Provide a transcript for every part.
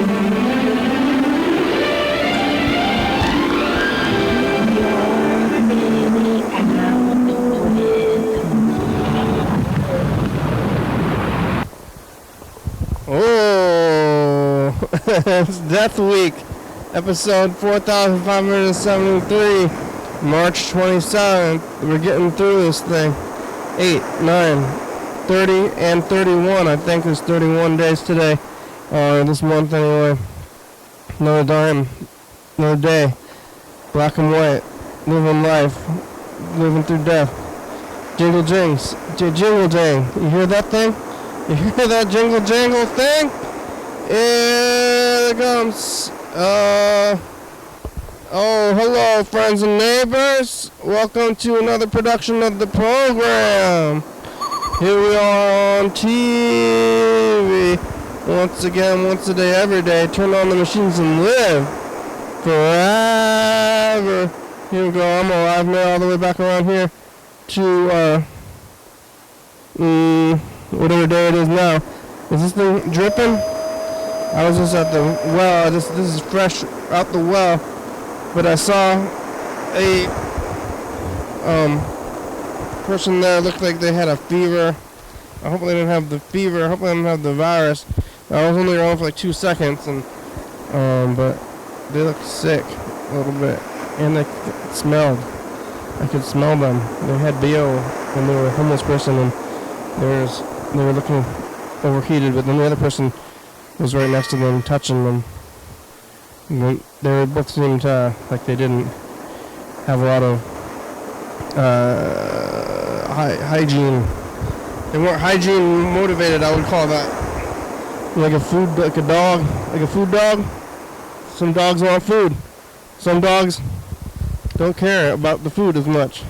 Oh, it's Death Week, episode 4573, March 27th. We're getting through this thing. 8, 9, 30, and 31. I think there's 31 days today, this month anyway. Another dime, another day, black and white, living life, living through death. Jingle jings, jingle jang. You hear that thing? You hear that jingle jangle thing? Here it comes. Oh, hello, friends and neighbors. Welcome to another production of the program. Here we are on TV. Once again, once a day, every day. Turn on the machines and live forever. Here we go. I'm alive now, all the way back around here to, whatever day it is now. Is this thing dripping? I was just at the well. This is fresh out the well. But I saw a person there looked like they had a fever. I hope they didn't have the fever. I hope they didn't have the virus. I was only around for like 2 seconds, and but they looked sick a little bit, and they smelled. I could smell them. They had BO, and they were a homeless person, and they were looking overheated. But then the other person was right next to them, touching them. And they both seemed like they didn't have a lot of hygiene. They weren't hygiene motivated, I would call that. Like a food dog. Some dogs want food. Some dogs don't care about the food as much.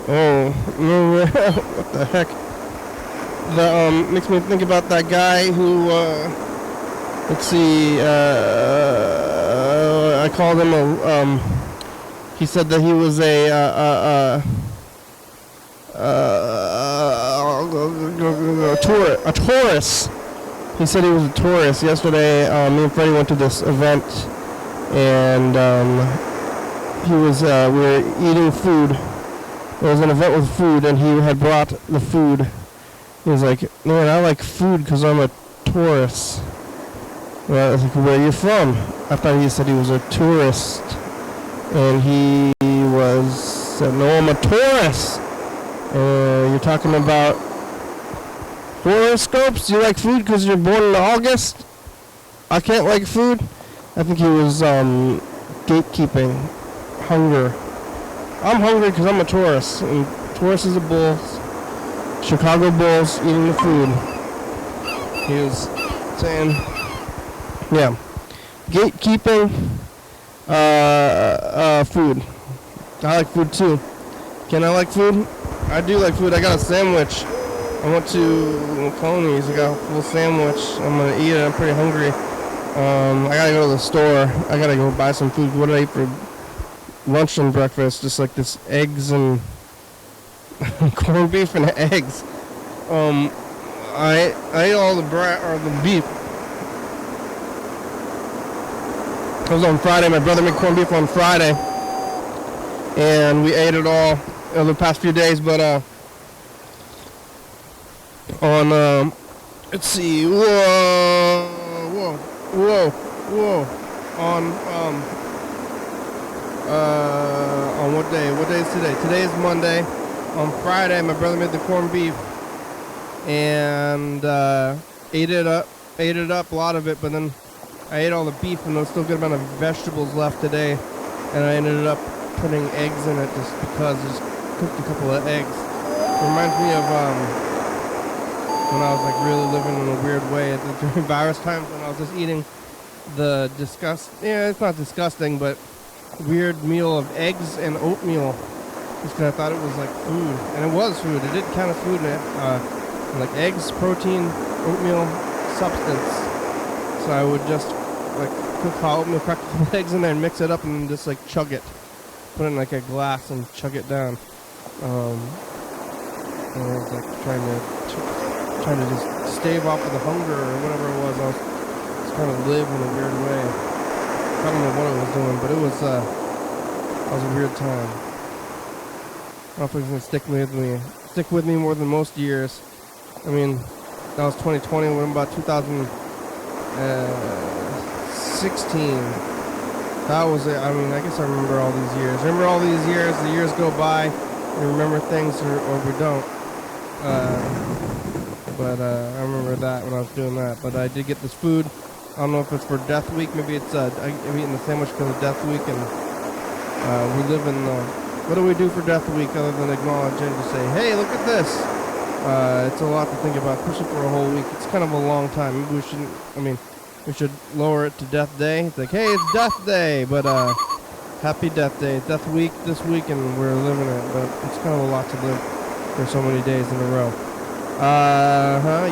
Oh, no, what the heck? That makes me think about that guy who, let's see, I called him he said that he was a tourist. He said he was a tourist. Yesterday, me and Freddie went to this event, and we were eating food. There was an event with food, and he had brought the food. He was like, man, I like food because I'm a tourist. Well, I was like, where are you from? I thought he said he was a tourist. And he said, no, I'm a tourist. You're talking about horoscopes? Do you like food because you're born in August? I can't like food? I think he was gatekeeping. Hunger. I'm hungry because I'm a tourist. And tourists is a Bulls. Chicago Bulls eating the food. He was saying, yeah. Gatekeeping food. I like food too. Can I like food? I do like food. I got a sandwich. I went to Coney's. I got a full sandwich. I'm going to eat it. I'm pretty hungry. I got to go to the store. I got to go buy some food. What did I eat for lunch and breakfast? Just like this eggs and corned beef and eggs. I ate all the the beef. It was on Friday. My brother made corned beef on Friday, and we ate it all over the past few days. But on let's see, whoa, on what day? What day is today? Today is Monday. On Friday, my brother made the corned beef, and ate it up, a lot of it, but then I ate all the beef, and there was still a good amount of vegetables left today, and I ended up putting eggs in it just because. Just cooked a couple of eggs. It reminds me of when I was like really living in a weird way during virus times, when I was just eating the it's not disgusting, but weird meal of eggs and oatmeal. Just because I thought it was like food, and it was food. It did count as food, like eggs, protein, oatmeal, substance. So I would just like cook hot oatmeal, crack a couple eggs in there, and mix it up, and then just like chug it. Put it in like a glass and chug it down. And I was like trying to just stave off of the hunger or whatever it was. I was kind of live in a weird way. I don't know what I was doing, but it was a weird time. I don't know if it's gonna stick with me more than most years. I mean, that was 2020. What about 2016? That was it. I mean, I guess I remember all these years. Remember all these years? The years go by. We remember things, or we don't. But I remember that when I was doing that. But I did get this food. I don't know if it's for Death Week. Maybe it's I'm eating the sandwich because of Death Week, and we live in. What do we do for Death Week other than acknowledge and just say, "Hey, look at this." It's a lot to think about, especially for a whole week. It's kind of a long time. Maybe we shouldn't. I mean, we should lower it to Death Day. It's like, hey, it's Death Day, but happy Death Day. It's Death Week this week, and we're living it. But it's kind of a lot to live for so many days in a row.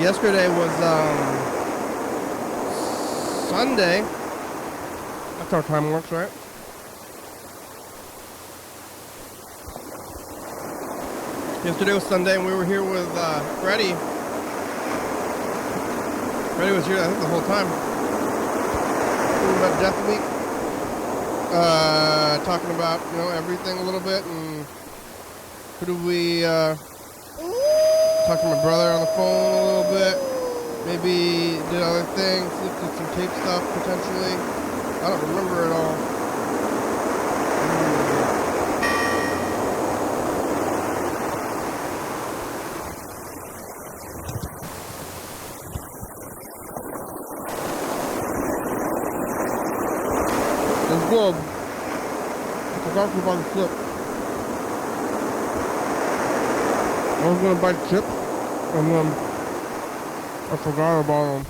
Yesterday was Sunday. That's how time works, right? Yesterday was Sunday, and we were here with Freddie. Freddie was here, I think, the whole time. Talking about Death Week. Talking about, everything a little bit, and who did we talk to my brother on the phone a little bit. Maybe did other things, looked at some tape stuff potentially. I don't remember it all. It's good. I forgot to buy the chip. I was gonna buy chips, and then I forgot about them.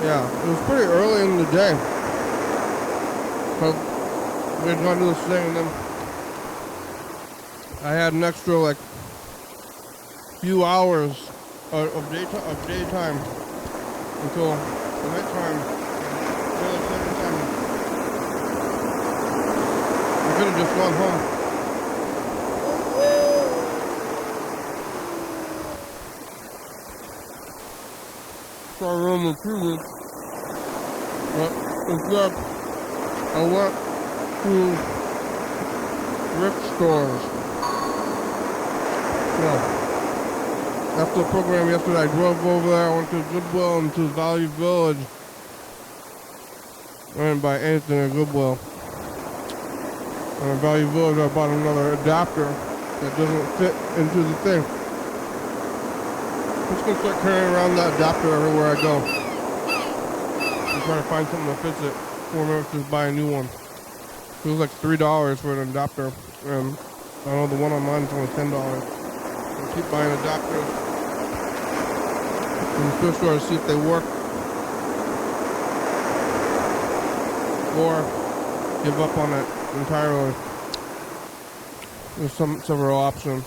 Yeah, it was pretty early in the day. So we had gone to this thing, and then I had an extra few hours of daytime until the nighttime. I could have just gone home. Saw a room with TV. But instead, I went to thrift stores. Yeah. After the program yesterday, I drove over there. I went to Goodwill and to Value Village. I didn't buy anything at Goodwill. And at Value Village, I bought another adapter that doesn't fit into the thing. I'm just gonna start carrying around that adapter everywhere I go. I'm trying to find something that fits it. Or maybe just buy a new one. It was like $3 for an adapter. And I know the one online is only $10. I'll keep buying adapters in the thrift store to see if they work. Or give up on it entirely. There's several options.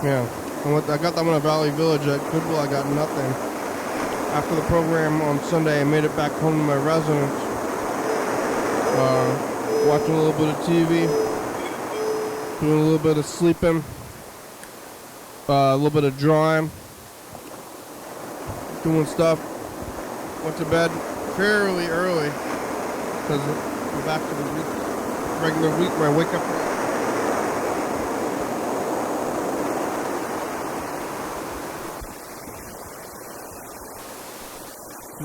Yeah, I got them in a Valley Village. At Goodwill, I got nothing. After the program on Sunday, I made it back home to my residence. Watching a little bit of TV, doing a little bit of sleeping, a little bit of drawing, doing stuff. Went to bed fairly early because I'm back to the regular week where I wake up. I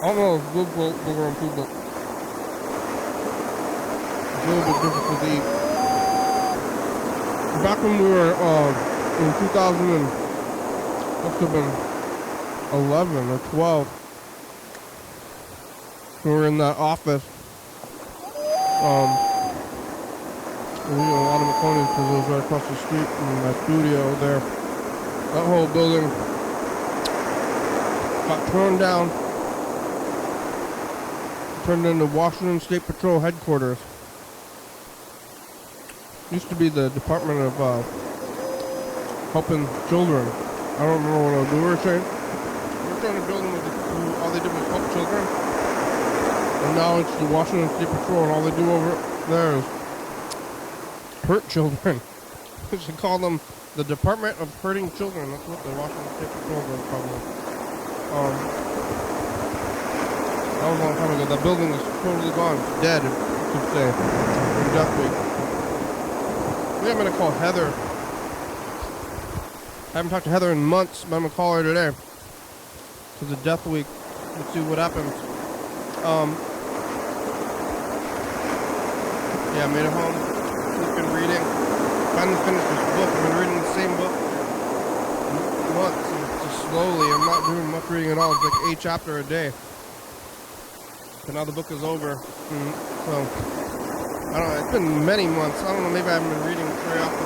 don't know if it's good for burger and food, but it's a little bit difficult to eat. Back when we were in 2000 and must have been 11 or 12, we were in that office. We were a lot of McConaughey because it was right across the street from my studio there. That whole building got torn down, turned into Washington State Patrol headquarters. Used to be the Department of Helping Children. I don't remember what we were saying. We were trying to build them all they did was help children. And now it's the Washington State Patrol, and all they do over there is hurt children. They should call them the Department of Hurting Children. That's what the Washington State Patrol does, probably. That was a long time ago. That building is totally gone. It's dead, you could say. In Death Week. I think I'm going to call Heather. I haven't talked to Heather in months, but I'm going to call her today. Because of Death Week. Let's see what happens. Yeah, I made it home. I've been reading. Finally finished this book. I've been reading the same book for months. And just slowly. I'm not doing much reading at all. It's like 8 chapters a day. But now the book is over. So, I don't know. It's been many months. I don't know. Maybe I haven't been reading very often.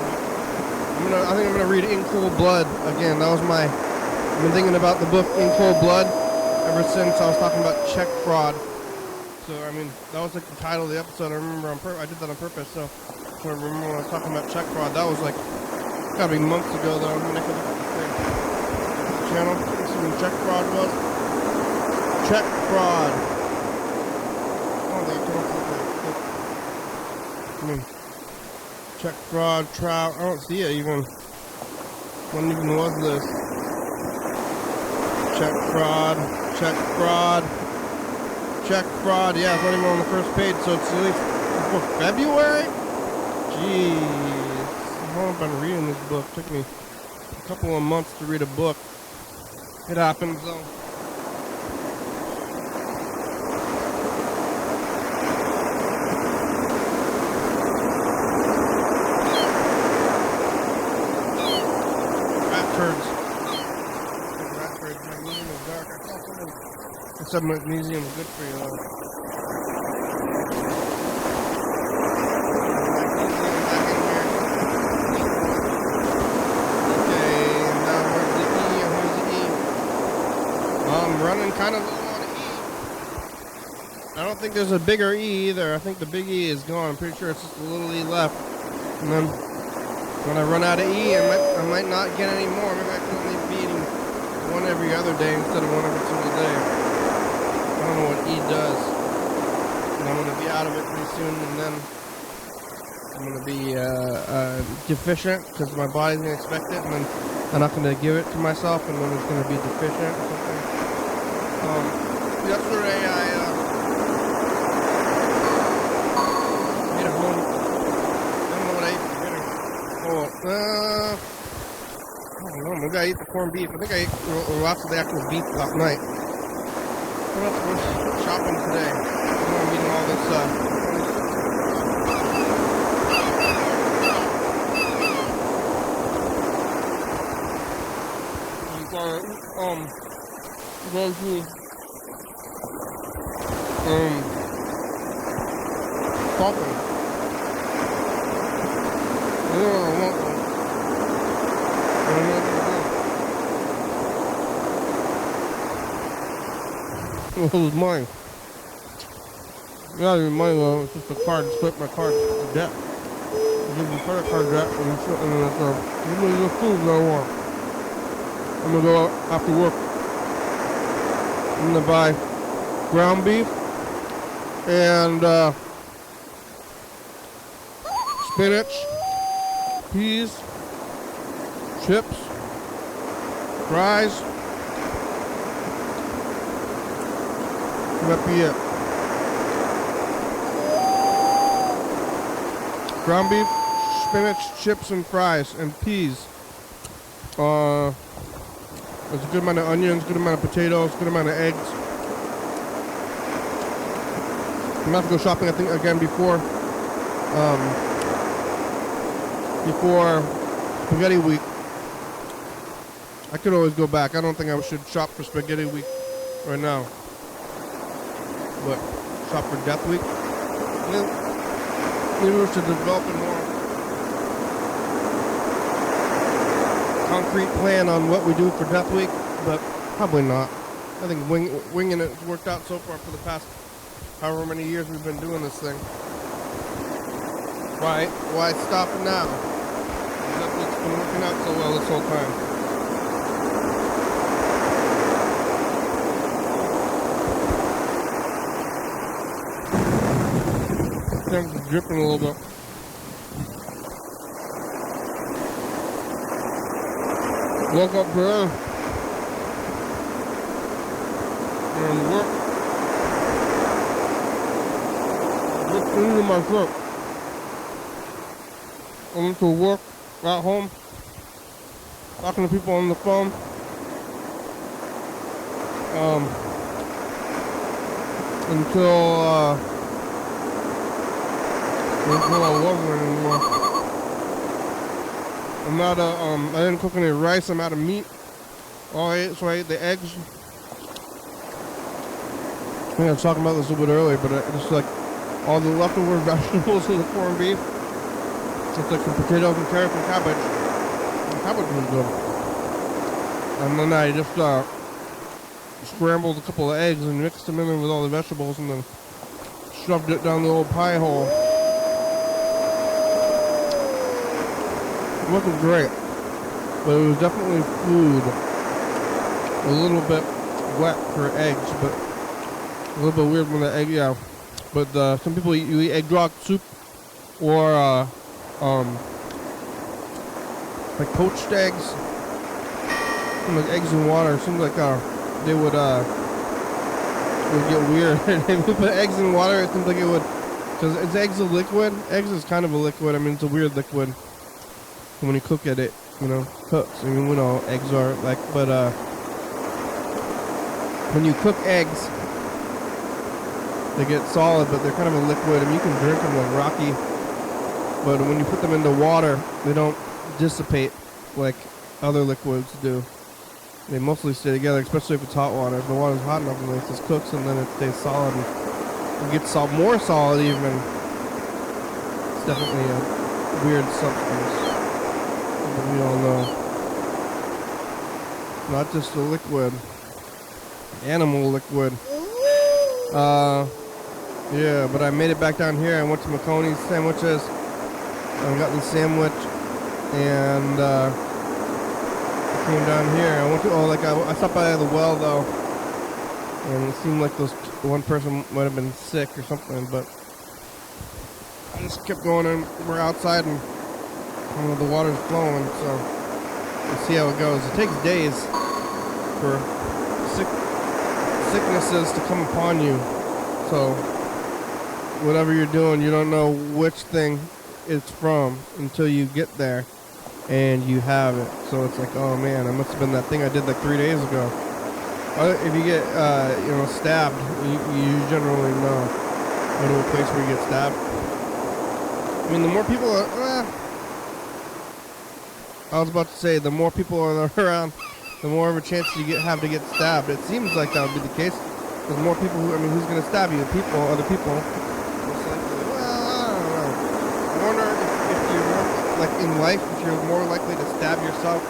I think I'm going to read In Cold Blood again. That was my... I've been thinking about the book In Cold Blood ever since I was talking about check fraud. So, I mean, that was like the title of the episode. I remember I did that on purpose. So, I remember when I was talking about check fraud. That was like, gotta be months ago though. I'm going to look at the thing. The channel. Let's see when check fraud was. Check fraud. Check fraud, trial. I don't see it even. What even was this? Check fraud, check fraud, check fraud. Yeah, it's not even on the first page, so it's at least for February? Jeez. How long have I been reading this book? It took me a couple of months to read a book. It happens though. Some magnesium is good for you though. Magnesium back in here. Okay, now where's the E? Where's the E? I'm running kind of low on E. I don't think there's a bigger E either. I think the big E is gone. I'm pretty sure it's just a little E left. And then when I run out of E, I might not get any more. Maybe I can only be eating one every other day instead of one every single day. I don't know what E does. And I'm going to be out of it pretty soon, and then I'm going to be deficient because my body's going to expect it, and then I'm not going to give it to myself, and then it's going to be deficient or something. Yesterday I made it home. I don't know what I ate for dinner. I don't know, maybe I ate the corned beef. I think I ate lots of the actual beef last night. I'm going to go shopping today. I'm eating all this going to shopping. I don't know what I want though. I don't know what to do. It was mine. Yeah, it's mine though. It's just a card. Split my card to debt. Give me credit card debt and then it's give me the food that I want. I'm gonna go out after work. I'm gonna buy ground beef and spinach, peas, chips, fries. That'd be it. Ground beef, spinach, chips, and fries, and peas. There's a good amount of onions, good amount of potatoes, good amount of eggs. I'm gonna have to go shopping, I think, again before Spaghetti Week. I could always go back. I don't think I should shop for Spaghetti Week right now. But shop for Death Week. Maybe we should develop a more concrete plan on what we do for Death Week, but probably not. I think winging it's worked out so far for the past however many years we've been doing this thing. Why stop now? Death Week's been working out so well this whole time. thing's dripping a little bit. Woke up today and worked into my throat. I went to work, got home, talking to people on the phone. Until I wasn't anymore. I'm out of, I didn't cook any rice, I'm out of meat. All I ate, so I ate the eggs. I think I was talking about this a little bit earlier, but it's like all the leftover vegetables in the corned beef. It's like some potatoes and carrots and cabbage. The cabbage was good. And then I just scrambled a couple of eggs and mixed them in with all the vegetables and then shoved it down the old pie hole. It wasn't great, but it was definitely food. A little bit wet for eggs, but a little bit weird when the egg, yeah. But some people eat egg drop soup or like poached eggs, like eggs in water. It seems like they would get weird. If you put eggs in water, it seems like it would, because is eggs a liquid? Eggs is kind of a liquid. I mean, it's a weird liquid. When you cook at it, you know, cooks. I mean, we know eggs are like, but when you cook eggs, they get solid, but they're kind of a liquid. I mean, you can drink them like rocky, but when you put them into water, they don't dissipate like other liquids do. They mostly stay together, especially if it's hot water. If the water's hot enough, and it just cooks, and then it stays solid, and it gets more solid even. It's definitely a weird substance. We all know. Not just a liquid. Animal liquid. Yeah, but I made it back down here. I went to McConey's Sandwiches. I got the sandwich. And I came down here. I went to, I stopped by the well though. And it seemed like one person might have been sick or something, but I just kept going and we're outside and the water's flowing, so we'll see how it goes. It takes days for sicknesses to come upon you. So whatever you're doing, you don't know which thing it's from until you get there and you have it. So it's like, oh man, it must have been that thing I did like 3 days ago. If you get stabbed, you generally know. Go to a place where you get stabbed. I mean, the more people are, I was about to say, the more people are around, the more of a chance you have to get stabbed. It seems like that would be the case. There's more people who's going to stab you? Other people. Well, I don't know. I wonder if you're more, like in life, if you're more likely to stab yourself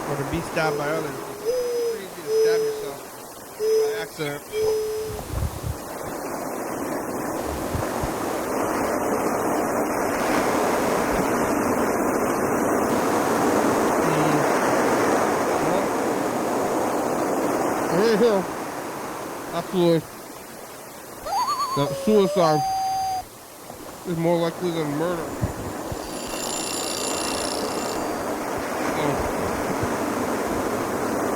or to be stabbed by others. It's pretty easy to stab yourself by accident. Here, absolutely, that suicide is more likely than murder.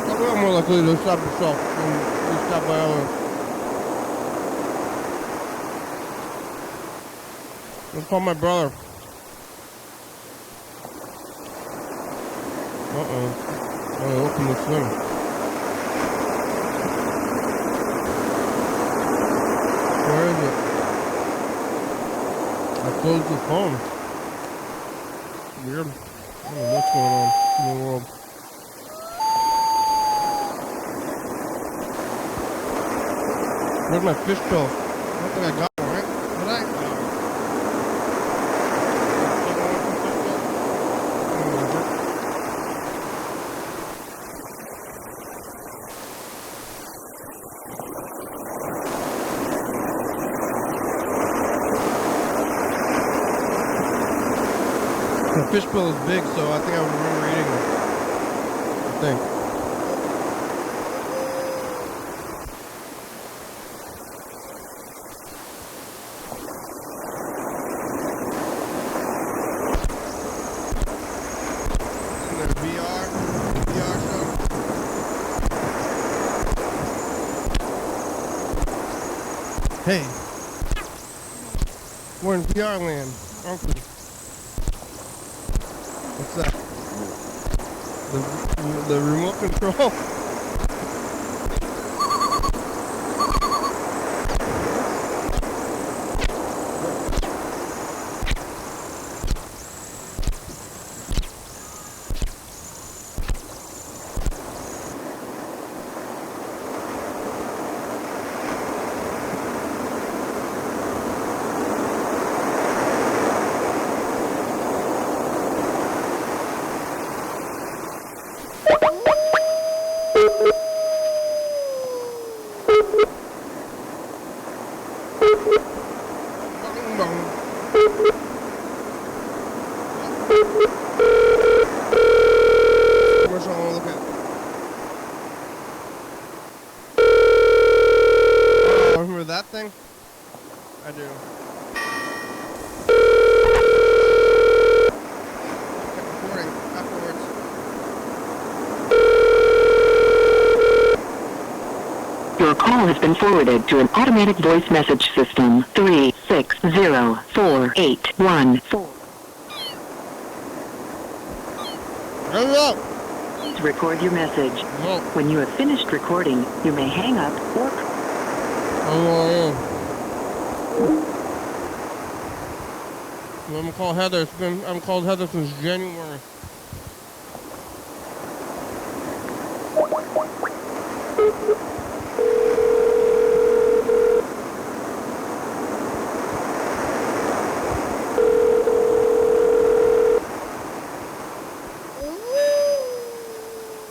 Probably more likely to stab yourself than be stabbed by others. Let's call my brother. I opened this thing. Where is it? I closed the phone. Weird. I don't know what's going on in the world. Where's my fish pill? I don't think I got one, right? Did I? The fish bill is big, so I think I remember eating it. I think. Hey. We're in VR land, aren't we? What's that? The remote control? That thing? I do. Kept recording afterwards. Your call has been forwarded to an automatic voice message system. 3604814. Hurry up! Please record your message. No. When you have finished recording, you may hang up or... I'm called Heather. I'm called Heather since January.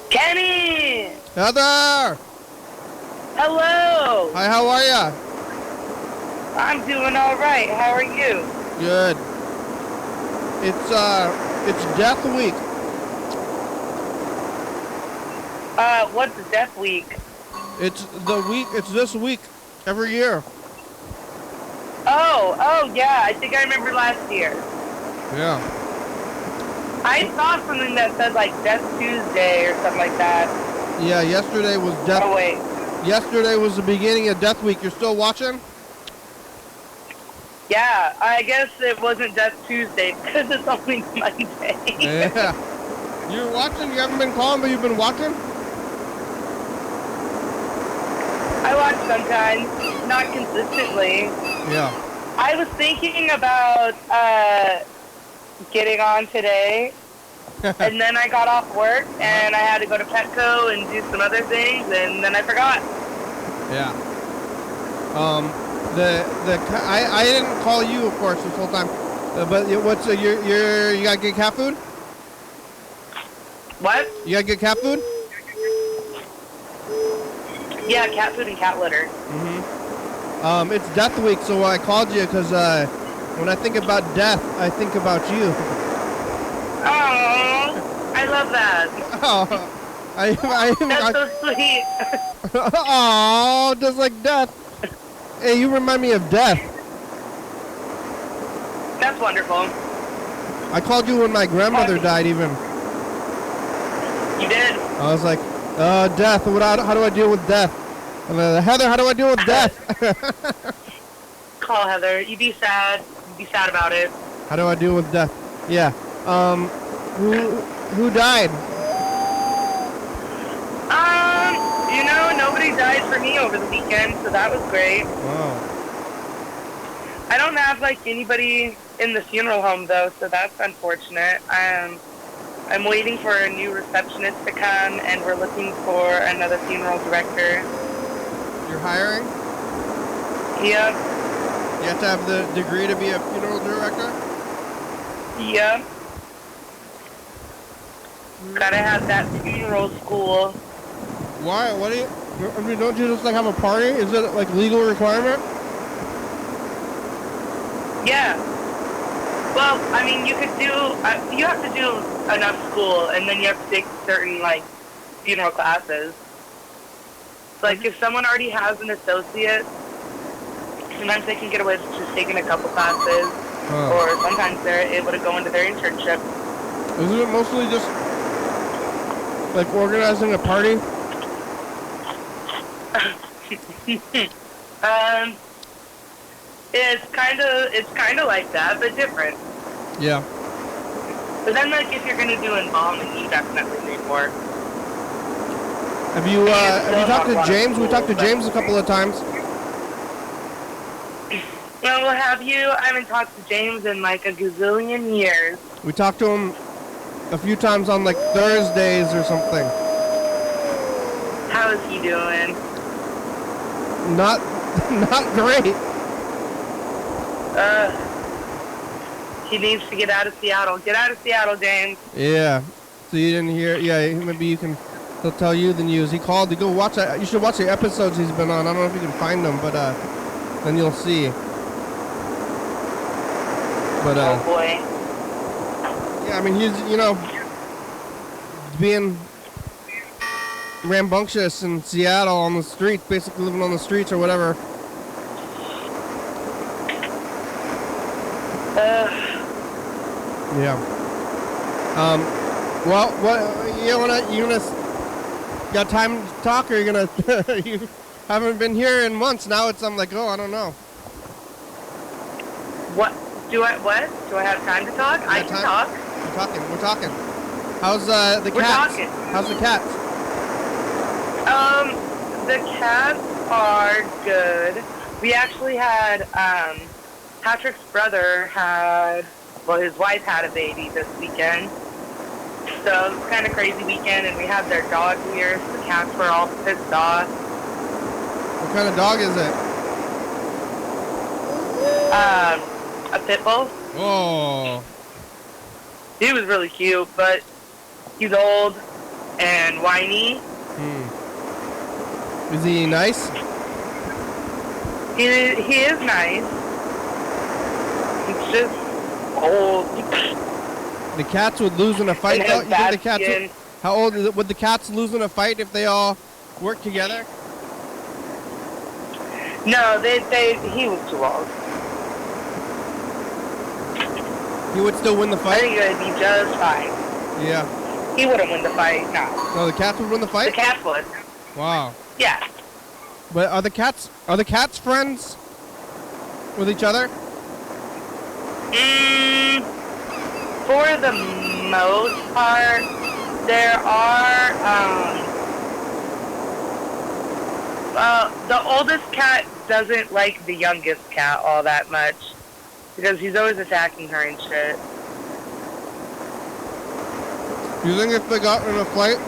Kenny! Heather! Hello! Hi, how are ya? I'm doing alright. How are you? Good. It's Death Week. What's Death Week? It's this week, every year. Oh, yeah, I think I remember last year. Yeah. I saw something that said, like, Death Tuesday or something like that. Yeah, yesterday was Death... Oh, wait. Yesterday was the beginning of Death Week. You're still watching? Yeah, I guess it wasn't Death Tuesday because it's only Monday. Yeah. You're watching? You haven't been calling, but you've been watching? I watch sometimes, not consistently. Yeah. I was thinking about getting on today, and then I got off work, and I had to go to Petco and do some other things, and then I forgot. Yeah. I didn't call you, of course, this whole time. But what's you got good cat food? What? You got good cat food? Yeah, cat food and cat litter. Mm-hmm. It's Death Week, so I called you because when I think about death, I think about you. Oh, I love that. Oh, That's so sweet. Oh, just like death. Hey, you remind me of death. That's wonderful. I called you when my grandmother died, even. You did? I was like, death. How do I deal with death? And Heather, how do I deal with death? Call Heather. You be sad. You be sad about it. How do I deal with death? Yeah. Who died? Nobody died for me over the weekend, so that was great. Wow. I don't have, anybody in the funeral home, though, so that's unfortunate. I'm waiting for a new receptionist to come, and we're looking for another funeral director. You're hiring? Yep. You have to have the degree to be a funeral director? Yep. Gotta have that funeral school. Why? Don't you just have a party? Is it legal requirement? Yeah. Well, you could do, you have to do enough school, and then you have to take certain, funeral classes. If someone already has an associate, sometimes they can get away with just taking a couple classes, or sometimes they're able to go into their internship. Isn't it mostly just, organizing a party? It's kind of like that, but different. Yeah. But then, like, if you're gonna do embalming, you definitely need more. Have you talked to James? We talked to James a couple of times. Well, have you? I haven't talked to James in like a gazillion years. We talked to him a few times on like Thursdays or something. How is he doing? Not great. He needs to get out of Seattle. Get out of Seattle, James. Yeah. So you didn't hear? Yeah. Maybe you can. He'll tell you the news. He called to go watch that. You should watch the episodes he's been on. I don't know if you can find them, but then you'll see. But oh boy. Yeah, I mean he's being rambunctious in Seattle on the streets, basically living on the streets or whatever. Yeah. Well, what you wanna got time to talk, or you gonna you haven't been here in months now? I'm like, oh, I don't know. What do I have time to talk? I can talk. We're talking. How's the cats? We're talking. How's the cats? The cats are good. We actually had Patrick's brother his wife had a baby this weekend. So it was kind of crazy weekend, and we had their dog here, so the cats were all pissed off. What kind of dog is it? A pit bull. Oh. He was really cute, but he's old and whiny. Is he nice? He is nice. He's just old. The cats would lose in a fight, though? You think the cats skin. how old is it? Would the cats lose in a fight if they all work together? No, he was too old. He would still win the I fight? think it would be just fine. Yeah. He wouldn't win the fight, no. No, the cats would win the The fight? cats would. Wow. Yeah. But are the cats friends with each other? For the most part, there are, the oldest cat doesn't like the youngest cat all that much, because he's always attacking her and shit. Do you think if they got in a fight,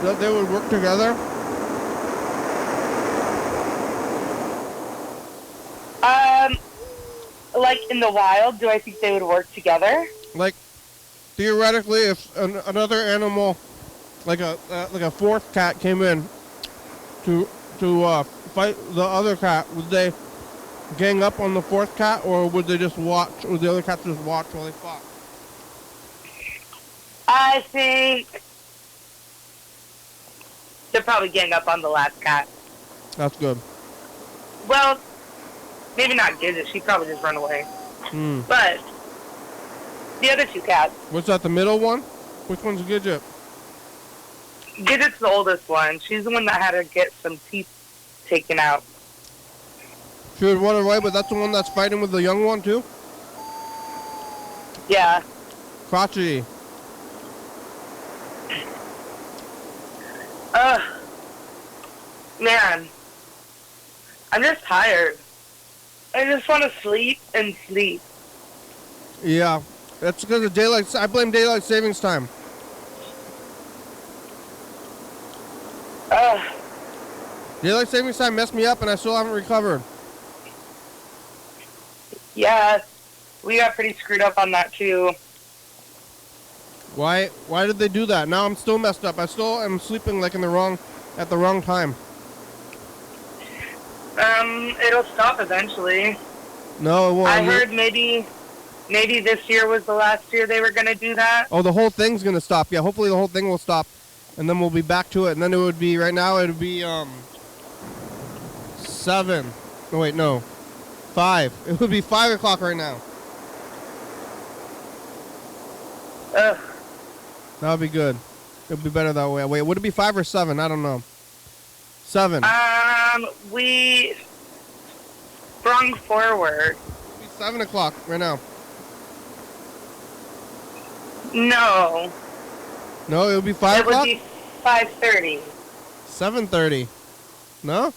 that they would work together? Like in the wild, do I think they would work together? Like, theoretically, if another animal, like a fourth cat, came in to fight the other cat, would they gang up on the fourth cat, or would they just watch? Would the other cats just watch while they fought? I think they'll probably gang up on the last cat. That's good. Well, maybe not Gidget. She'd probably just run away. But the other two cats. What's that, the middle one? Which one's Gidget? Gidget's the oldest one. She's the one that had to get some teeth taken out. She would run away, but that's the one that's fighting with the young one, too? Yeah. Crotchety. Man. I'm just tired. I just want to sleep and sleep. Yeah. That's because of I blame daylight savings time. Daylight savings time messed me up, and I still haven't recovered. Yeah. We got pretty screwed up on that, too. Why did they do that? Now I'm still messed up. I still am sleeping like at the wrong time. It'll stop eventually. No, it won't. I heard maybe this year was the last year they were going to do that. Oh, the whole thing's going to stop. Yeah, hopefully the whole thing will stop, and then we'll be back to it. And then it would be, right now, it would be, 7. No, wait, no. 5. It would be 5 o'clock right now. Ugh. That would be good. It would be better that way. Wait, would it be 5 or 7? I don't know. 7. sprung forward. It's 7 o'clock right now. No. No, it would be 5 o'clock? It would be 5:30. 7:30. No?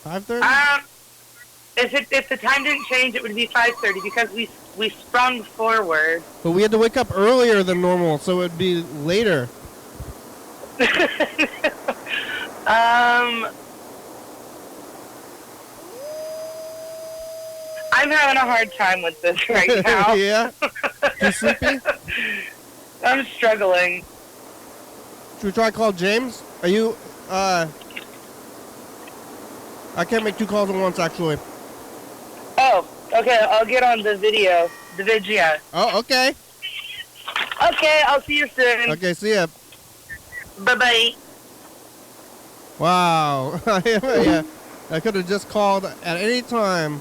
5:30? If the time didn't change, it would be 5:30 because we sprung forward. But we had to wake up earlier than normal, so it would be later. I'm having a hard time with this right now. Yeah? You sleepy? I'm struggling. Should we try to call James? Are you, I can't make 2 calls at once, actually. Oh, okay, I'll get on the video. Oh, okay. Okay, I'll see you soon. Okay, see ya. Bye-bye. Wow. Yeah. I could have just called at any time.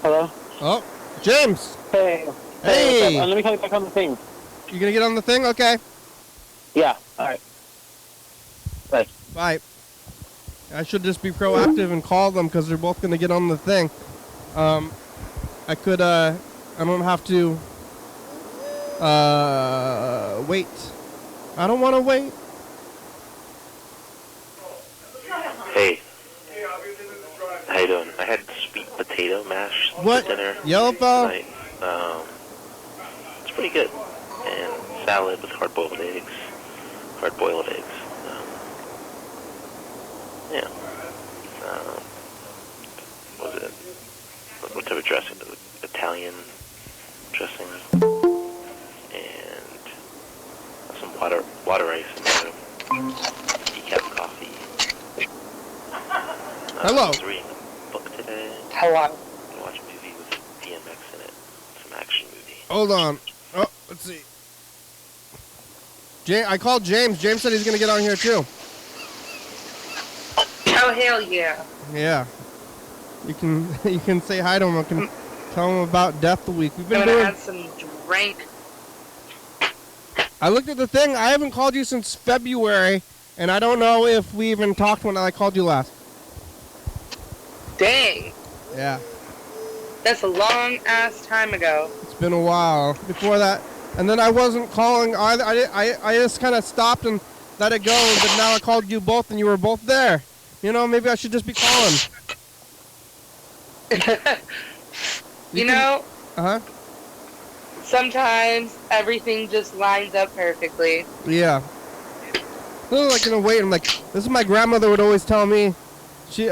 Hello? Oh, James. Hey. Hey. What's up? Let me call you back on the thing. You gonna get on the thing? Okay. Yeah, alright. Bye. Bye. I should just be proactive and call them because they're both gonna get on the thing. I could, I don't have to, wait. I don't want to wait. Hey. How you doing? I had sweet potato mash What? for dinner Yellowfell? tonight. It's pretty good. And salad with hard-boiled eggs. Hard-boiled eggs. Yeah. What was it? What type of dressing? Italian dressing. And some water ice and decaf coffee. Hello. I was reading a book today. Hello. I watched a movie with DMX in it. Some action movie. Hold on. Oh, let's see. I called James. James said he's gonna get on here too. Oh, hell yeah. Yeah. You can say hi to him. I can tell him about Death Week. We've been I'm gonna doing. have some drink. I looked at the thing. I haven't called you since February, and I don't know if we even talked when I called you last. Dang. Yeah. That's a long ass time ago. It's been a while before that, and then I wasn't calling either. I just kind of stopped and let it go, but now I called you both, and you were both there. You know, maybe I should just be calling. You know, Uh huh. sometimes everything just lines up perfectly. Yeah. I was like in a wait. I'm like, this is my grandmother would always tell me. She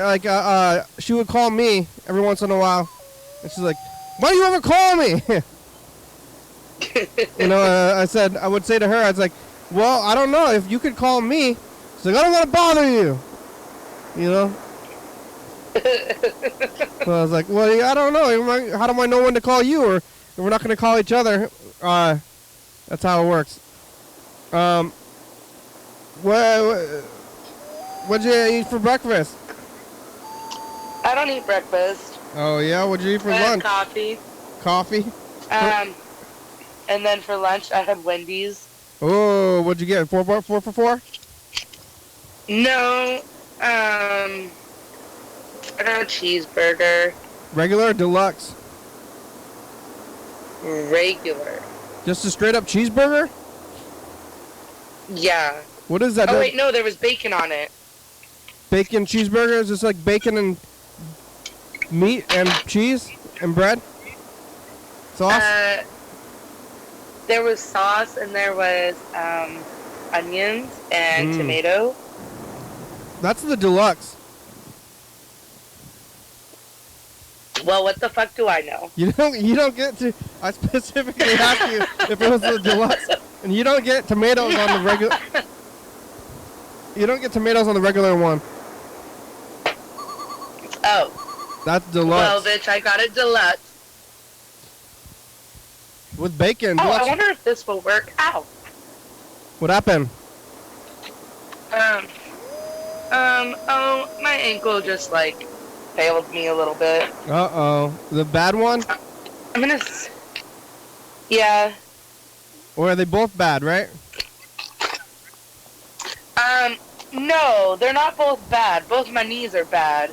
she would call me every once in a while, and she's like, "Why do you ever call me?" You know, I would say to her, I was like, "Well, I don't know. If you could call me," she's like, "I don't want to bother you." You know. So I was like, "Well, I don't know. How do I know when to call you? Or if we're not going to call each other." That's how it works. What'd you eat for breakfast? I don't eat breakfast. Oh yeah, what'd you eat for I had lunch? coffee. Coffee? And then for lunch I had Wendy's. Oh, what'd you get? 4 for 4? No, I got a cheeseburger. Regular or deluxe? Regular. Just a straight up cheeseburger? Yeah. What is that? Oh wait, no, there was bacon on it. Bacon cheeseburger? Is this like bacon and meat and cheese and bread? Sauce? There was sauce and there was onions and tomato. That's the deluxe. Well, what the fuck do I know? You don't get to. I specifically asked you if it was the deluxe, and you don't get tomatoes on the regular. You don't get tomatoes on the regular one. Oh. That's deluxe. Well, bitch, I got it deluxe. With bacon. Oh, Deluxe. I wonder if this will work out. What happened? Oh, my ankle just, like, failed me a little bit. Uh-oh. The bad one? I'm gonna... Yeah. Or are they both bad, right? No, they're not both bad. Both my knees are bad.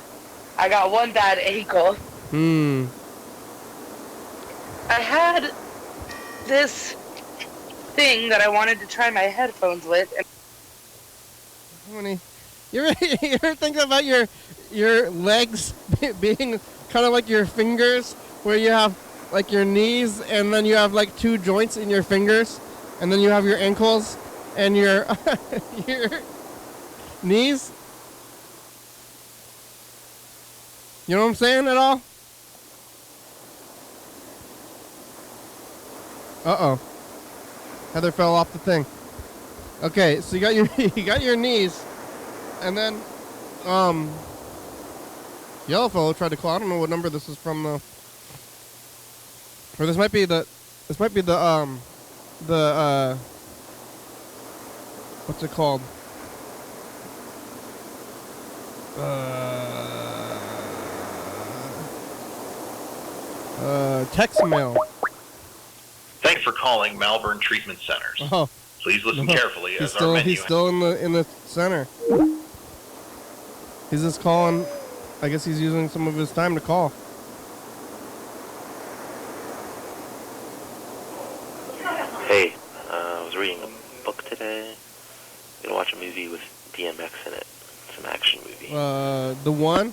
I got one bad ankle. I had this thing that I wanted to try my headphones with. And You ever think about your legs being kind of like your fingers, where you have like your knees and then you have like two joints in your fingers, and then you have your ankles and your your knees? You know what I'm saying at all? Uh-oh. Heather fell off the thing. Okay, so you got your you got your knees, and then Yellow fellow tried to call. I don't know what number this is from though. Or this might be the what's it called? Text mail. Thanks for calling Malvern Treatment Centers. Oh. Please listen carefully as our menu. He's still in the center. He's just calling. I guess he's using some of his time to call. Hey, I was reading a book today. I'm gonna watch a movie with DMX in it. It's an action movie. The one?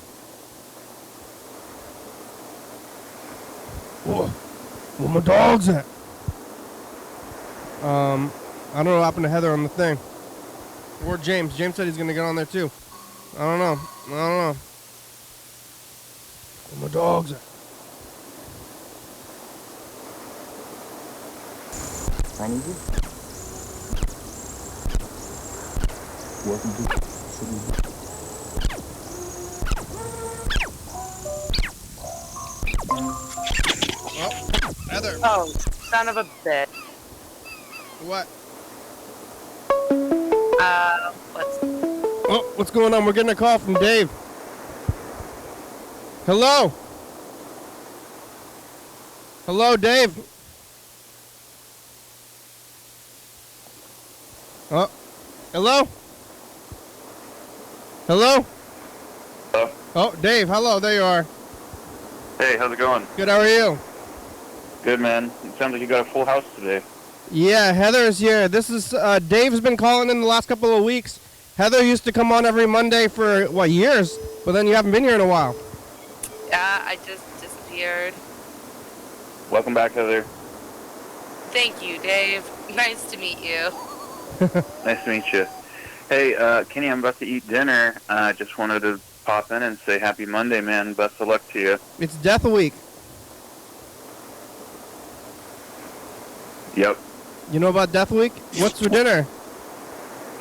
Where my dog's at? I don't know what happened to Heather on the thing. Or James. James said he's gonna get on there too. I don't know. Where my dog's at? Welcome to Oh, Heather. Oh, son of a bitch. What? What's What's going on? We're getting a call from Dave. Hello? Hello, Dave? Oh, hello? Hello? Hello? Oh, Dave, hello, there you are. Hey, how's it going? Good, how are you? Good, man. It sounds like you got a full house today. Yeah, Heather's here. This is, Dave's been calling in the last couple of weeks. Heather used to come on every Monday for, what, years? But then you haven't been here in a while. Yeah, I just disappeared. Welcome back, Heather. Thank you, Dave. Nice to meet you. Nice to meet you. Hey, Kenny, I'm about to eat dinner. I just wanted to pop in and say happy Monday, man. Best of luck to you. It's Death Week. Yep. You know about Death Week? What's for dinner?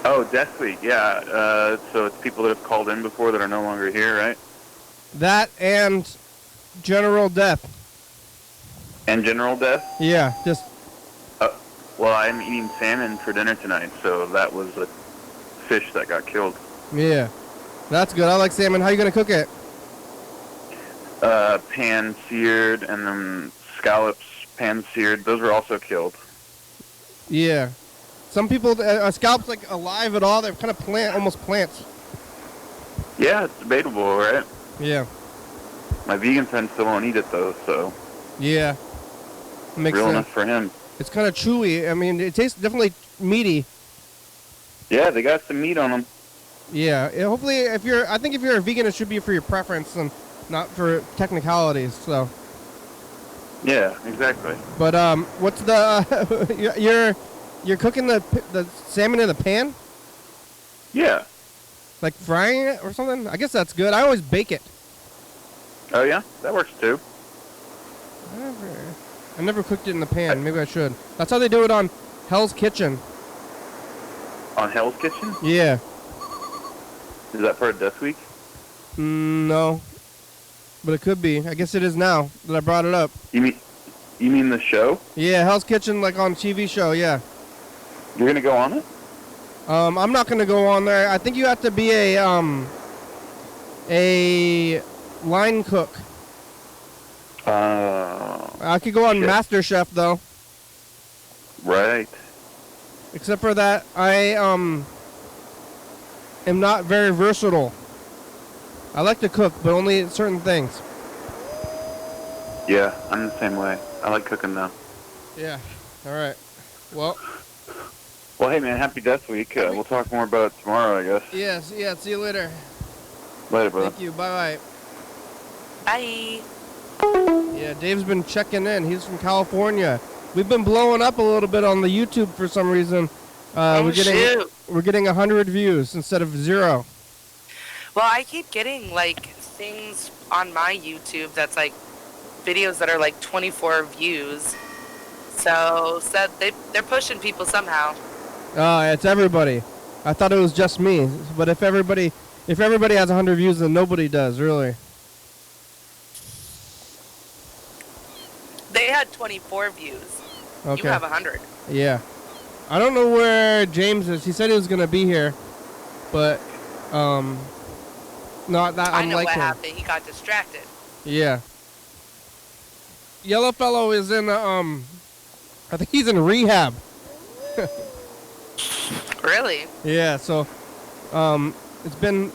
Oh, Death Week, yeah. So it's people that have called in before that are no longer here, right? That and general death. And general death? Yeah, just... Well, I'm eating salmon for dinner tonight, so that was a fish that got killed. Yeah. That's good. I like salmon. How you going to cook it? Pan-seared, and then scallops pan-seared. Those were also killed. Yeah. Some people, scallops like alive at all. They're kind of almost plants. Yeah, it's debatable, right? Yeah. My vegan friend still won't eat it, though, so... Yeah. Makes real sense. enough for him. It's kind of chewy. I mean, it tastes definitely meaty. Yeah, they got some meat on them. Yeah. Hopefully, I think if you're a vegan, it should be for your preference and not for technicalities. So. Yeah, exactly. But what's the you're cooking the salmon in the pan? Yeah. Like frying it or something? I guess that's good. I always bake it. Oh yeah, that works too. I never cooked it in the pan. Maybe I should. That's how they do it on Hell's Kitchen. On Hell's Kitchen? Yeah. Is that part of Death Week? No. But it could be. I guess it is now that I brought it up. You mean the show? Yeah, Hell's Kitchen, like on TV show, yeah. You're gonna go on it? I'm not gonna go on there. I think you have to be a line cook. I could go on shit. MasterChef though. Right. Except for that, I am not very versatile. I like to cook, but only certain things. Yeah, I'm the same way. I like cooking though. Yeah. All right. Well. Well, hey man, happy Death Week. We'll talk more about it tomorrow, I guess. Yes. Yeah. See you later. Later, brother. Thank you. Bye. Bye. Yeah. Dave's been checking in. He's from California. We've been blowing up a little bit on the YouTube for some reason. We're getting 100 views instead of 0. Well, I keep getting like things on my YouTube that's like videos that are like 24 views. So they're pushing people somehow. It's everybody. I thought it was just me, but if everybody has 100 views, then nobody does, really. They had 24 views. Okay. You have 100. Yeah. I don't know where James is. He said he was gonna be here, but not that I know unlike what him. happened. He got distracted. Yeah. Yellow fellow is in I think he's in rehab. Really? Yeah, so it's been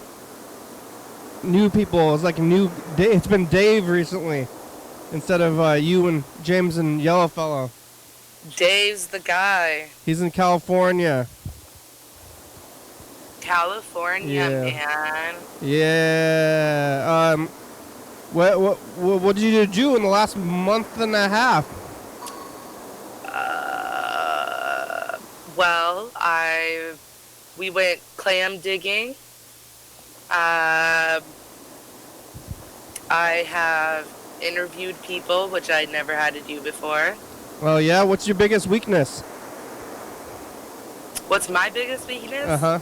new people. It's like it's been Dave recently instead of you and James and Yellow fellow. Dave's the guy. He's in California. California, man. Yeah. What did you do in the last month and a half? Well, we went clam digging. I have interviewed people, which I never had to do before. Well, yeah. What's your biggest weakness? What's my biggest weakness? Uh-huh.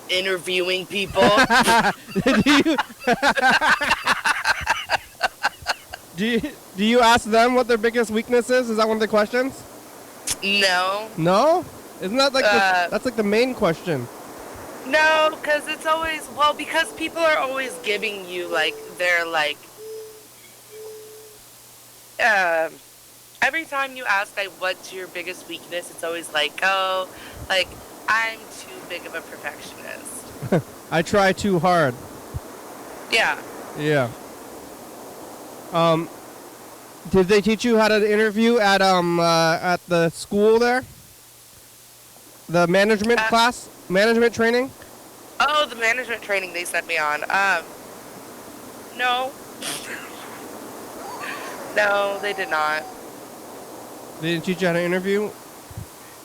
Interviewing people. Do you ask them what their biggest weakness is? Is that one of the questions? No. No? Isn't that like that's like the main question? No, because it's always, because people are always giving you like their like every time you ask like what's your biggest weakness, it's always like, oh, like I'm too big of a perfectionist. I try too hard. Yeah. Yeah. Did they teach you how to interview at the school there? The management class? Management training? Oh, the management training they sent me on. No. No, they did not. They didn't teach you how to interview?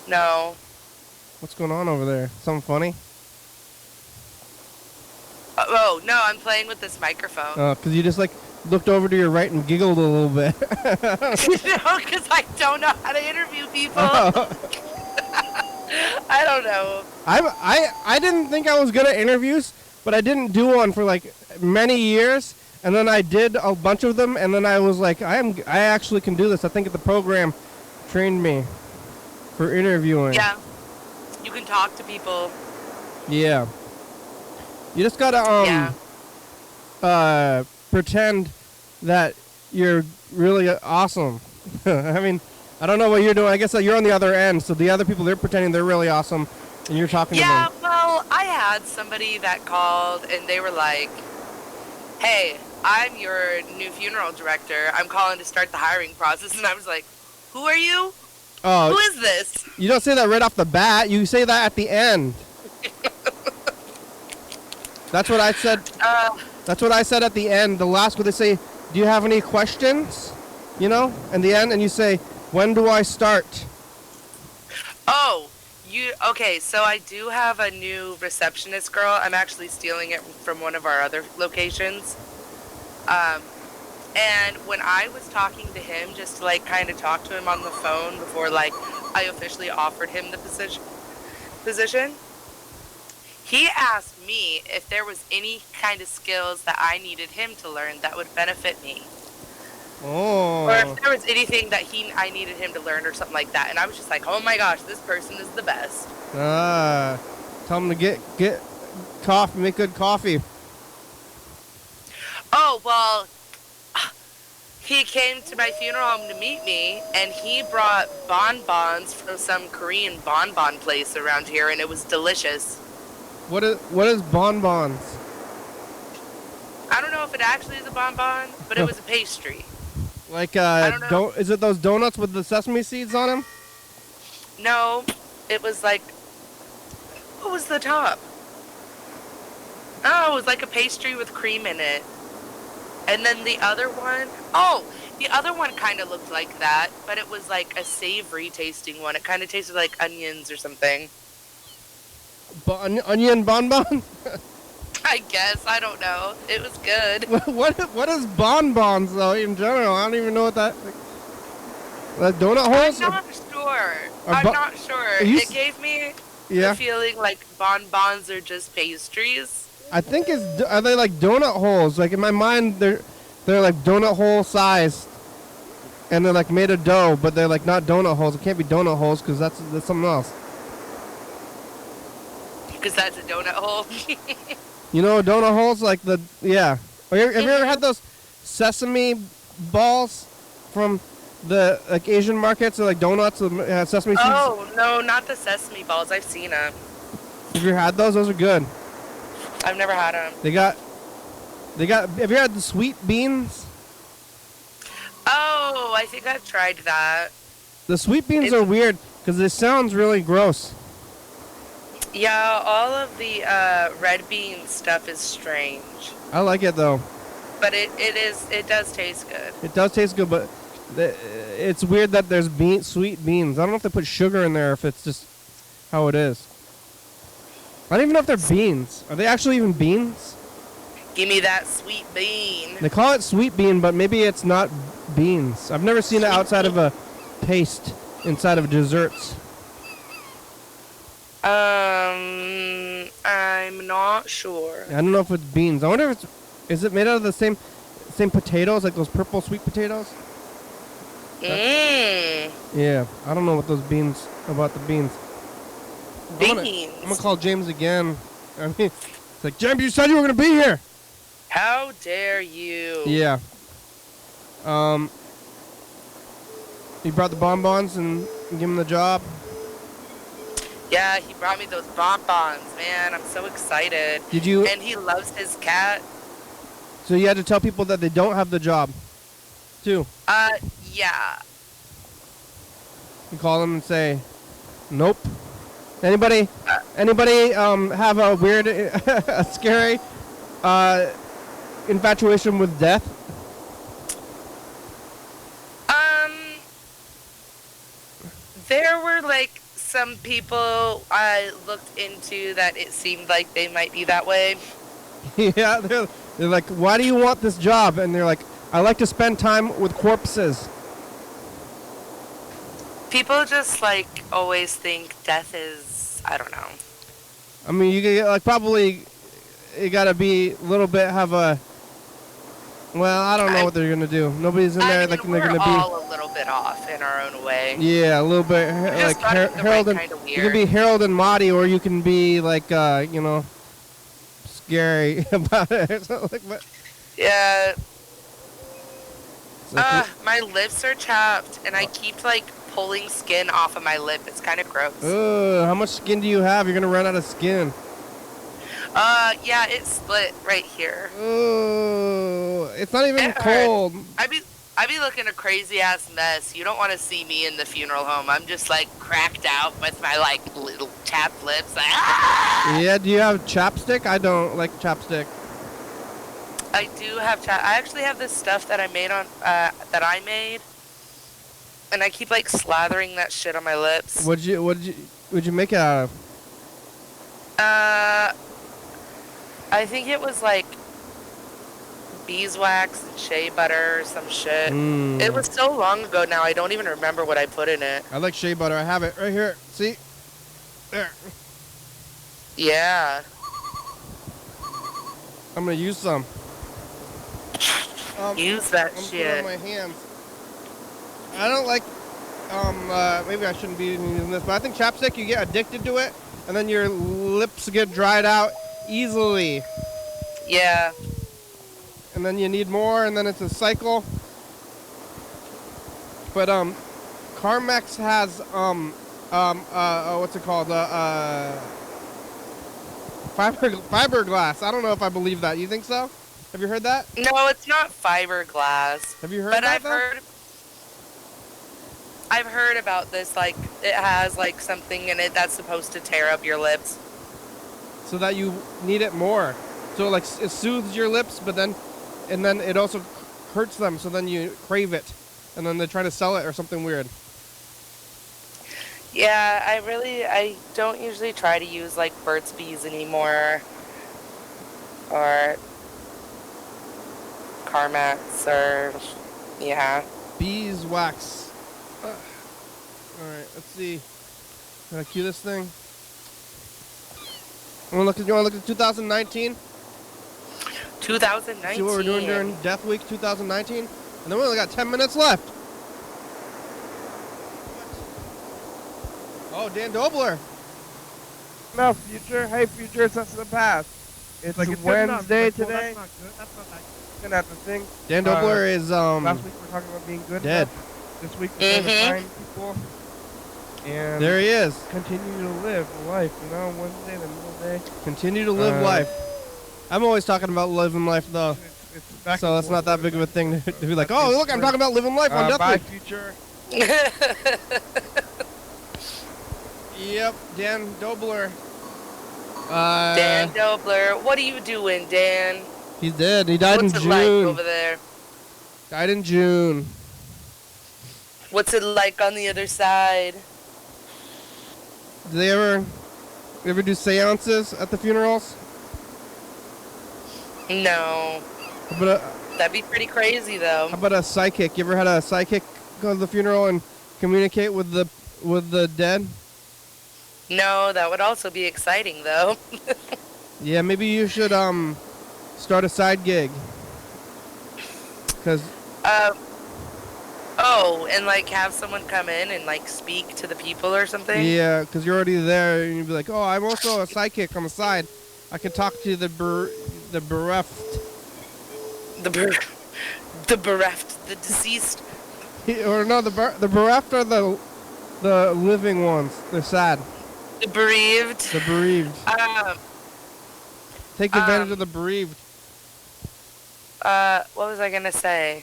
No. What's going on over there? Something funny? Oh, no, I'm playing with this microphone. Oh, because you just like looked over to your right and giggled a little bit. No, because I don't know how to interview people. I don't know. I didn't think I was good at interviews, but I didn't do one for like many years, and then I did a bunch of them, and then I was like, I actually can do this. I think the program trained me for interviewing. Yeah. You can talk to people. Yeah. You just gotta pretend that you're really awesome. I mean, I don't know what you're doing. I guess that you're on the other end, so the other people, they're pretending they're really awesome, and you're talking to them. Yeah, well, I had somebody that called, and they were like, hey, I'm your new funeral director. I'm calling to start the hiring process. And I was like, who are you? Oh, who is this? You don't say that right off the bat. You say that at the end. That's what I said. That's what I said at the end. The last one, they say, do you have any questions? You know, in the end, and you say, when do I start? Oh, okay, so I do have a new receptionist girl. I'm actually stealing it from one of our other locations. And when I was talking to him, just to like kind of talk to him on the phone before like I officially offered him the position, he asked me if there was any kind of skills that I needed him to learn that would benefit me. Oh. Or if there was anything that I needed him to learn or something like that. And I was just like, oh my gosh, this person is the best. Tell him to get coffee, make good coffee. Oh, well, he came to my funeral home to meet me, and he brought bonbons from some Korean bonbon place around here, and it was delicious. What is bonbons? I don't know if it actually is a bonbon, but it was a pastry. Like I don't know. is it those donuts with the sesame seeds on them? No, it was like, what was the top? Oh, it was like a pastry with cream in it. And then the other one, the other one kind of looked like that, but it was like a savory tasting one. It kind of tasted like onions or something. Onion bonbon? I guess, I don't know. It was good. What is bonbons though in general? I don't even know what that. Like donut holes? I'm not sure. I'm not sure. It gave me the feeling like bonbons are just pastries. I think are they like donut holes? Like in my mind, they're like donut hole sized, and they're like made of dough, but they're like not donut holes. It can't be donut holes because that's something else. Because that's a donut hole. You know, donut holes like the Have you ever had those sesame balls from the like Asian markets? Or like donuts with sesame seeds. Oh no, not the sesame balls. I've seen them. Have you had those? Those are good. I've never had them. They got. Have you had the sweet beans? Oh, I think I've tried that. The sweet beans are weird because it sounds really gross. Yeah, all of the red bean stuff is strange. I like it though. But it does taste good. It does taste good, but it's weird that there's sweet beans. I don't know if they put sugar in there or if it's just how it is. I don't even know if they're beans. Are they actually even beans? Give me that sweet bean. They call it sweet bean, but maybe it's not beans. I've never seen it outside of a paste inside of desserts. I'm not sure. I don't know if it's beans. I wonder if is it made out of the same potatoes, like those purple sweet potatoes? Yeah, I don't know what those beans about the beans. I'm gonna call James again. I mean, it's like, James, you said you were gonna be here. How dare you? Yeah. You brought the bonbons and give him the job. Yeah, he brought me those bonbons, man. I'm so excited. Did you? And he loves his cat. So you had to tell people that they don't have the job, too. Yeah. You call them and say, nope. Anybody have a weird, a scary infatuation with death? There were like some people I looked into that it seemed like they might be that way. Yeah, they're like, why do you want this job? And they're like, I like to spend time with corpses. People just like always think death is, I don't know. I mean, you get like probably you gotta be a little bit have a. Well, I don't know what they're gonna do. Nobody's in there like they're gonna be. We're all a little bit off in our own way. Yeah, a little bit like Harold and you can be Harold and Marty, or you can be like scary about it. Yeah. My lips are chapped, and I keep like pulling skin off of my lip. It's kind of gross. How much skin do you have? You're gonna run out of skin. Yeah, it's split right here. Oh, it's not even cold. I be looking a crazy ass mess. You don't want to see me in the funeral home. I'm just like cracked out with my like little chapped lips. Like, ah! Yeah, do you have chapstick? I don't like chapstick. I do have I actually have this stuff that I made and I keep like slathering that shit on my lips. What'd you make it out of? I think it was like beeswax and shea butter or some shit. It was so long ago now, I don't even remember what I put in it. I like shea butter. I have it right here. See? There. Yeah. I'm gonna use some. Use that I'm shit. on my hands. I don't like. Maybe I shouldn't be using this, but I think chapstick, you get addicted to it, and then your lips get dried out easily. Yeah. And then you need more, and then it's a cycle. But Carmex has what's it called? Fiberglass. I don't know if I believe that. You think so? Have you heard that? No, it's not fiberglass. Have you heard but that? But I've heard about this. Like, it has like something in it that's supposed to tear up your lips. So that you need it more. So like it soothes your lips, but then it also hurts them. So then you crave it, and then they try to sell it or something weird. Yeah, I don't usually try to use like Burt's Bees anymore, or Carmex, or yeah. Beeswax. All right, let's see. Can I cue this thing? You want to look at 2019? 2019. See what we're doing during Death Week 2019? And then we only got 10 minutes left. Oh, Dan Dobler. No, future. Hey, future, sense of the past. It's like Wednesday today. That's not good. That's not nice. Gonna have to sing. Dan Dobler is last week we were talking about being good. dead. This week we're going to find people. And there he is. Continue to live life. You know, Wednesday, the middle day. Continue to live life. I'm always talking about living life though. It's so that's not that big of a thing to be like, oh look, I'm talking about living life on Death bye, Week. future. Yep, Dan Dobler. Dan Dobler, what are you doing, Dan? He's dead. He died in June. What's it like over there? Died in June. What's it like on the other side? Do they ever do seances at the funerals? No. But that'd be pretty crazy, though. How about a psychic? You ever had a psychic go to the funeral and communicate with the dead? No, that would also be exciting, though. Yeah, maybe you should start a side gig. Cause oh, and like have someone come in and like speak to the people or something? Yeah, because you're already there, and you'd be like, oh, I'm also a sidekick on the side. I can talk to the bereft. The bereft, the deceased. Or no, the bereft are the living ones. They're sad. The bereaved. The bereaved. Take advantage of the bereaved. What was I gonna say?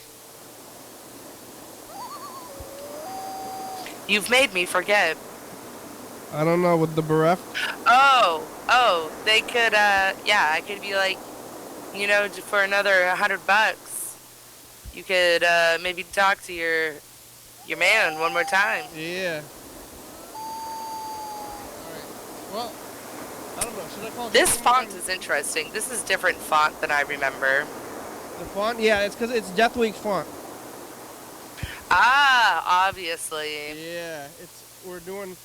You've made me forget. I don't know, with the bereft? Oh, they could, yeah, I could be like, you know, for another $100, you could, maybe talk to your man one more time. Yeah. Alright, well, I don't know, should I call this font is interesting. This is different font than I remember. The font? Yeah, it's because it's Death Week font. Ah, obviously. Yeah, we're doing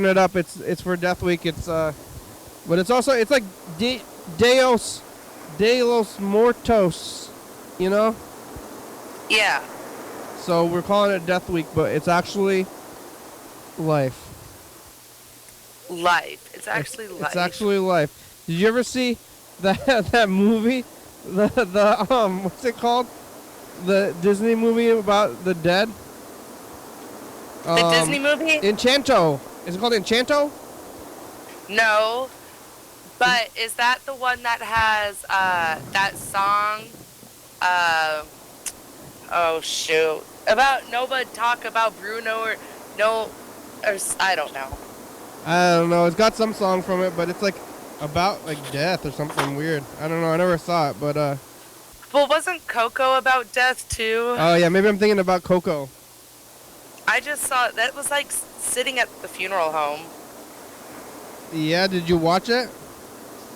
it up. It's for Death Week. It's but it's also like Deos de los Muertos, you know? Yeah. So we're calling it Death Week, but it's actually life. Life. It's actually life. It's actually life. Did you ever see that movie? The what's it called? The Disney movie about the dead? The Disney movie? Enchanto. Is it called Enchanto? No. But is that the one that has that song? Oh shoot. About nobody talk about Bruno or I don't know. I don't know. It's got some song from it, but it's like about like death or something weird. I don't know. I never saw it, but Well, wasn't Coco about death too? Oh yeah, maybe I'm thinking about Coco. I just saw it. That was like sitting at the funeral home. Yeah, did you watch it?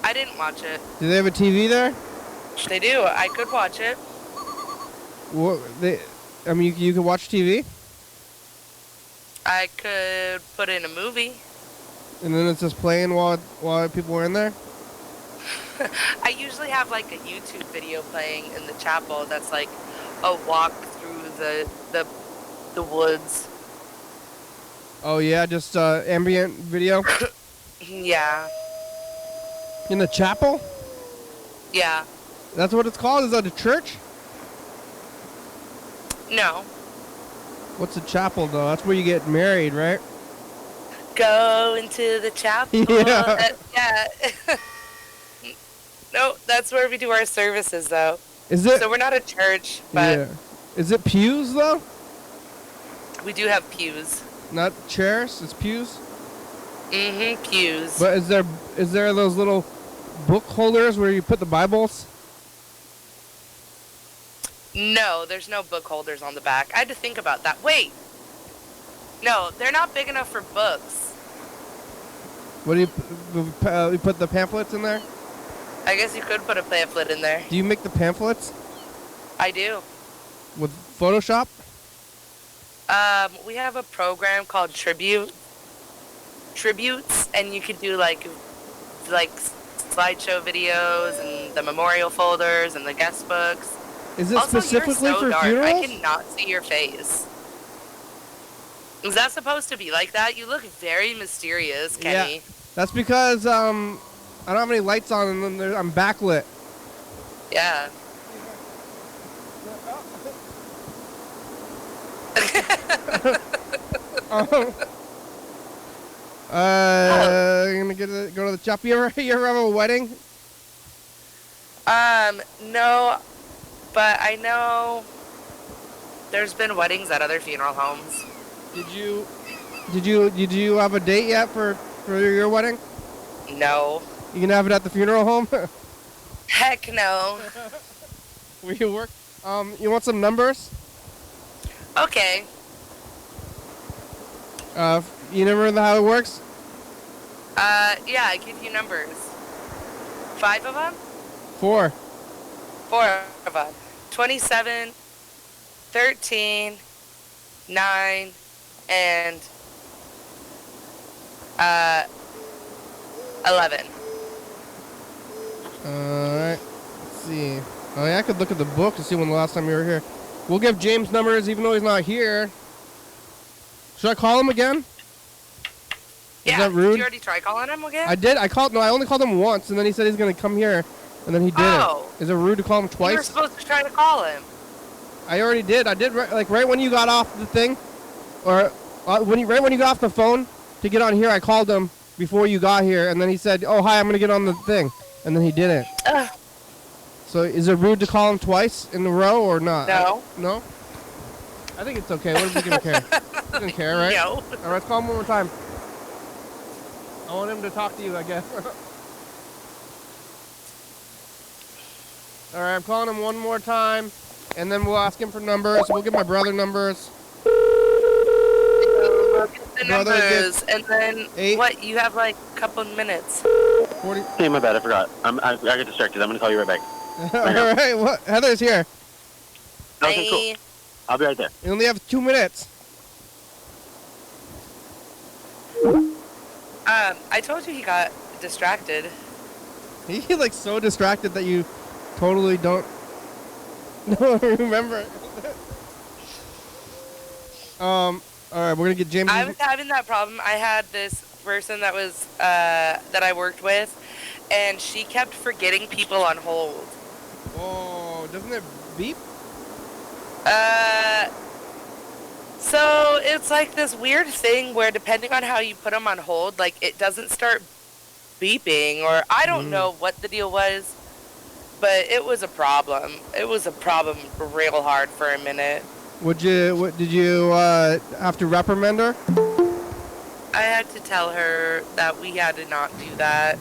I didn't watch it. Do they have a TV there? They do. I could watch it. What I mean, you could watch TV, I could put in a movie. and then it's just playing while people are in there. I usually have like a YouTube video playing in the chapel that's like a walk through the woods. Oh yeah, just ambient video. Yeah. In the chapel? Yeah. That's what it's called? Is that a church? No. What's a chapel, though? That's where you get married, right? Go into the chapel. Yeah. Yeah. No, that's where we do our services, though. Is it? So we're not a church, but Yeah. Is it pews, though? we do have pews. Not chairs? It's pews? Mm-hmm, pews. But is there those little book holders where you put the Bibles? No, there's no book holders on the back. I had to think about that. Wait. No, they're not big enough for books. What do you put the pamphlets in there? I guess you could put a pamphlet in there. Do you make the pamphlets I do. with Photoshop? We have a program called Tributes, and you can do like slideshow videos and the memorial folders and the guest books. Is it Also, specifically you're so for dark. funerals? I cannot see your face. Is that supposed to be like that? You look very mysterious, Kenny. Yeah. That's because I don't have any lights on and then I'm backlit. Yeah. I'm gonna go to the chapel. You ever have a wedding? No, but I know there's been weddings at other funeral homes. Did you have a date yet for your wedding? No. You can have it at the funeral home? Heck no. Where you work? You want some numbers? Okay. You never know how it works? Yeah, I give you numbers. 5 of them? 4. 4 of them. 27, 13, 9, and 11. Alright. Let's see. Oh yeah, I could look at the book to see when the last time you were here. We'll give James numbers even though he's not here. Should I call him again? Yeah, Is that rude? did you already try calling him again? I did. I only called him once, and then he said he's going to come here, and then he didn't. Oh. Is it rude to call him You were twice? supposed to try to call him. I already did. I did right when you got off the thing, or right when you got off the phone to get on here. I called him before you got here, and then he said, "Oh hi, I'm going to get on the thing," and then he didn't. Ugh. So is it rude to call him twice in a row or not? No. No. I think it's okay. What is he going to care? He doesn't care, right? No. All right, let's call him one more time. I want him to talk to you, I guess. All right, I'm calling him one more time, and then we'll ask him for numbers. We'll give my brother numbers. The Brother numbers, gets and then 8. what? You have like a couple minutes. 40. Hey, my bad. I forgot. I got distracted. I'm gonna call you right back. All right, what? Heather's here. Okay, cool. I'll be right there. You only have 2 minutes. I told you he got distracted. He like so distracted that you totally don't remember. All right, we're gonna get James. I was having that problem. I had this person that was that I worked with, and she kept forgetting people on hold. Oh, doesn't it beep? So it's like this weird thing where depending on how you put them on hold, like it doesn't start beeping, or I don't know what the deal was, but it was a problem. It was a problem real hard for a minute. Did you have to reprimand her? I had to tell her that we had to not do that.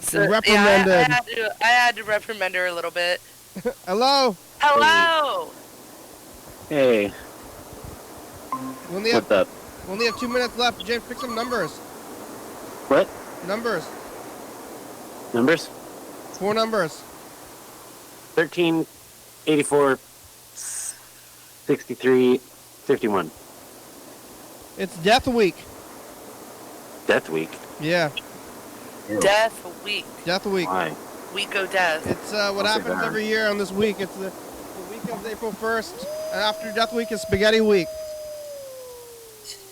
So, Reprimanded. Yeah, I had to reprimand her a little bit. Hello. Hello. Hey. What's up? We only have 2 minutes left. James, pick some numbers. What? Numbers. Numbers? 4 numbers. 13, 84, 63, 51. It's Death Week. Death Week? Yeah. Death Week. Death Week. Why? Week of Death. It's what happens every year on this week. It's the week of April 1st. And after Death Week is Spaghetti Week.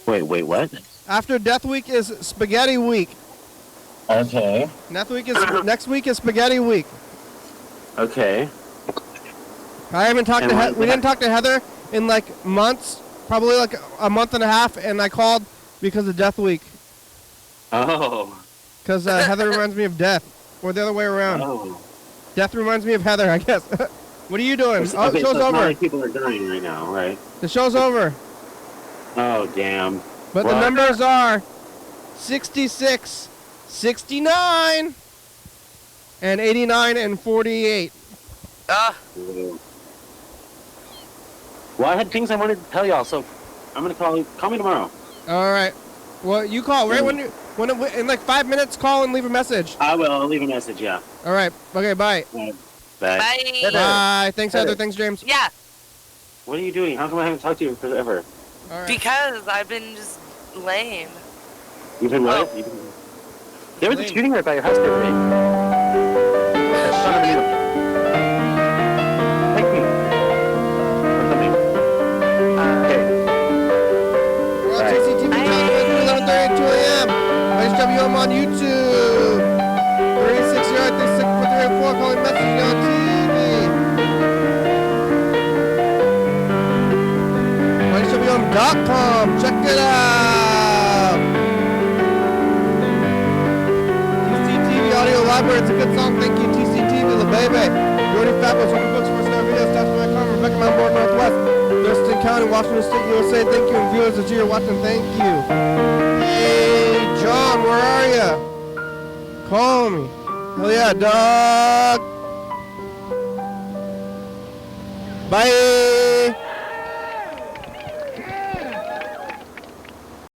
Wait, what? After Death Week is Spaghetti Week. Okay. Next week is spaghetti week. Okay. I haven't talked And to why Heather. is We that? didn't talk to Heather in like months, probably like a month and a half, and I called because of Death Week. Oh. Because Heather reminds me of death, or the other way around. Oh. Death reminds me of Heather, I guess. What are you doing? Okay, Oh, the show's so it's not over. like people are dying right now, right? The show's over. Oh, damn. But the numbers are 66, 69, and 89 and 48. Well, I had things I wanted to tell y'all, so I'm gonna call me tomorrow. All right. Well, you call right when in like 5 minutes. Call and leave a message. I will. I'll leave a message. Yeah. All right. Okay. Bye. Bye. Bye. Bye. Thanks, Heather. Heather. Thanks, James. Yeah, What are you doing? How come I haven't talked to you forever? All right. because I've been just lame. You've been what? Oh. There was a shooting right by your house the other day. Thank you. Or something. Okay. We're on TCTV channel 11:30 and 2 a.m. YDHWM on YouTube. 360-3643-4 calling messaging on TV. YDHWM.com. Check it out. TCTV Audio Library. It's a good song. Thank you, TCTV, the baby. Jordy Fabulous. Open books for Star Video. Stats.com. Rebecca Mount Board, Northwest. Thurston County, Washington State, USA. Thank you. And viewers that you're watching, thank you. Hey, John, where are you? Call me. Hell yeah, dog. Bye.